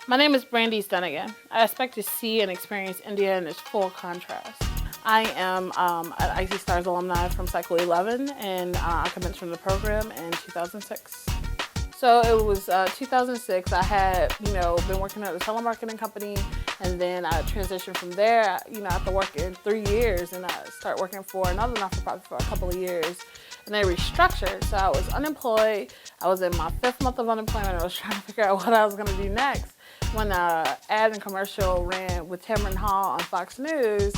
My name is Brandies again. I expect to see and experience India in its full contrast. I am an icStars alumni from Cycle 11, and I commenced from the program in 2006. So it was 2006. I had, been working at a telemarketing company, and then I transitioned from there. After working 3 years, and I started working for another not-for-profit for a couple of years, and they restructured. So I was unemployed. I was in my 5th month of unemployment. I was trying to figure out what I was going to do next, when an ad and commercial ran with Tamron Hall on Fox News,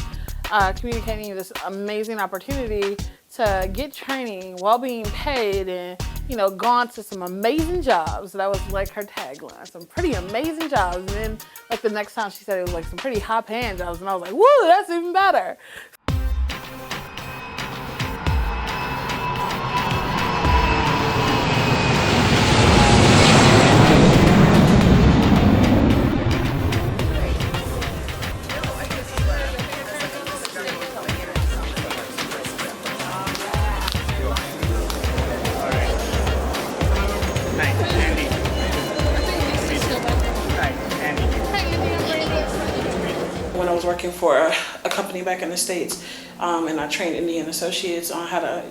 communicating this amazing opportunity to get training while being paid and, go on to some amazing jobs. That was like her tagline, some pretty amazing jobs. And then like the next time she said it was like some pretty high paying jobs, and I was like, woo, that's even better. When I was working for a company back in the States, and I trained Indian associates on how to,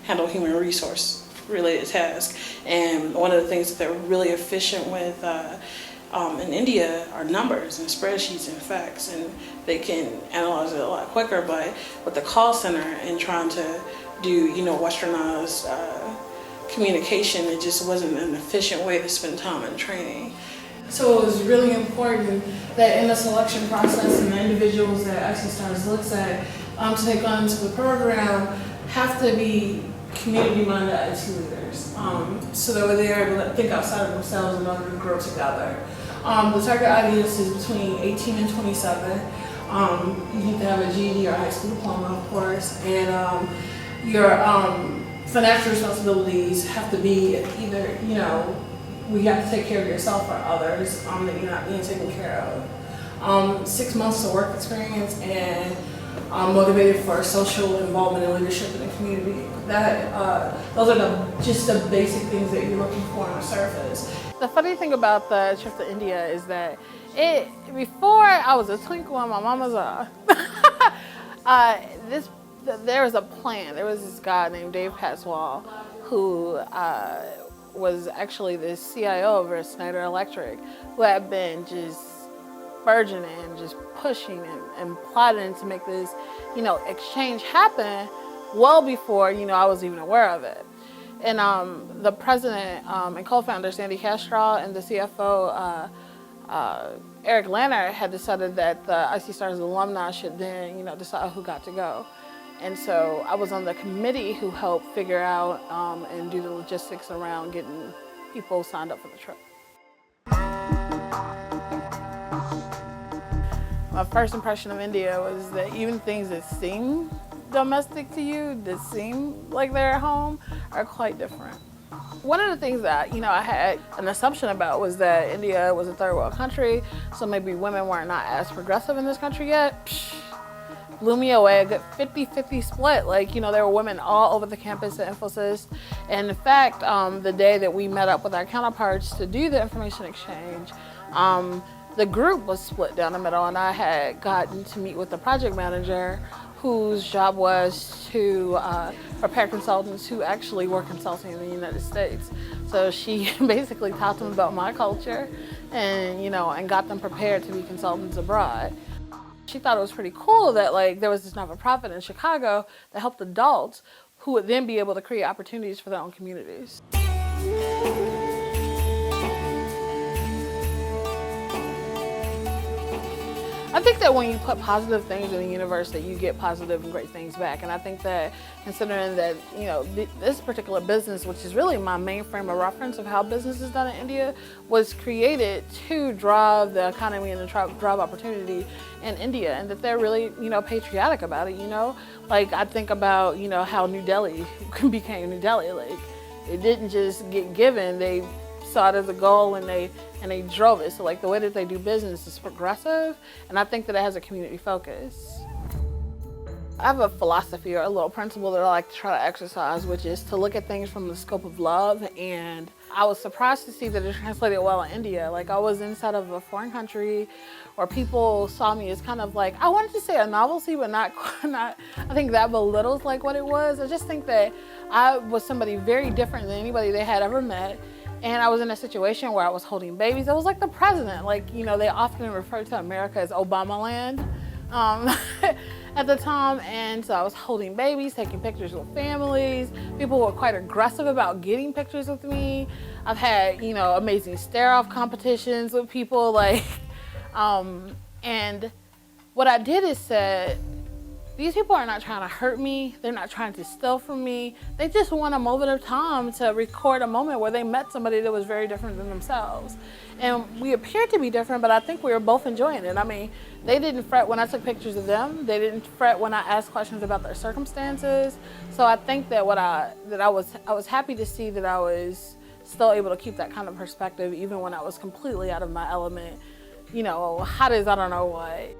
handle human resource related tasks. And one of the things that they're really efficient with in India are numbers and spreadsheets and facts, and they can analyze it a lot quicker. But with the call center and trying to do, westernized communication, it just wasn't an efficient way to spend time in training. So it was really important that in the selection process and the individuals that icStars looks at to take on to the program have to be community-minded IT leaders, so that they're able to think outside of themselves in order to grow together. The target audience is between 18 and 27. You need to have a GED or high school diploma, of course, and your financial responsibilities have to be either, we have to take care of yourself or others that you're not being taken care of. 6 months of work experience and motivated for social involvement and leadership in the community. Those are just the basic things that you're looking for on the surface. The funny thing about the trip to India is that before I was a twinkle in my mama's eye, there was a plan. There was this guy named Dave Patswall who was actually the CIO over Snyder Electric, who had been just burgeoning, just pushing and plotting to make this, exchange happen well before, I was even aware of it. And the president and co-founder, Sandy Castro, and the CFO, Eric Lanner, had decided that the icStars alumni should then, decide who got to go. And so I was on the committee who helped figure out and do the logistics around getting people signed up for the trip. My first impression of India was that even things that seem domestic to you, that seem like they're at home, are quite different. One of the things that, I had an assumption about was that India was a third world country, so maybe women were not as progressive in this country yet. Blew me away, a good 50-50 split. There were women all over the campus at Infosys. And in fact, the day that we met up with our counterparts to do the information exchange, the group was split down the middle, and I had gotten to meet with the project manager whose job was to prepare consultants who actually were consulting in the United States. So she basically taught them about my culture and, and got them prepared to be consultants abroad. She thought it was pretty cool that there was this not-for-profit in Chicago that helped adults who would then be able to create opportunities for their own communities. I think that when you put positive things in the universe, that you get positive and great things back. And I think that considering that, you know, this particular business, which is really my main frame of reference of how business is done in India, was created to drive the economy and to drive opportunity in India, and that they're really, you know, patriotic about it, you know? Like, I think about, you know, how New Delhi became New Delhi. Like, it didn't just get given, they saw it as a goal and they drove it. So like the way that they do business is progressive, and I think that it has a community focus. I have a philosophy or a little principle that I like to try to exercise, which is to look at things from the scope of love. And I was surprised to see that it translated well in India. Like, I was inside of a foreign country where people saw me as kind of like, I wanted to say a novelty, but not, I think that belittles like what it was. I just think that I was somebody very different than anybody they had ever met. And I was in a situation where I was holding babies. I was like the president. Like, you know, they often refer to America as Obama land at the time. And so I was holding babies, taking pictures with families. People were quite aggressive about getting pictures with me. I've had, you know, amazing stare-off competitions with people. Like, and what I did is said, these people are not trying to hurt me. They're not trying to steal from me. They just want a moment of time to record a moment where they met somebody that was very different than themselves. And we appeared to be different, but I think we were both enjoying it. I mean, they didn't fret when I took pictures of them. They didn't fret when I asked questions about their circumstances. So I think that I was happy to see that I was still able to keep that kind of perspective even when I was completely out of my element. You know, hot as I don't know what.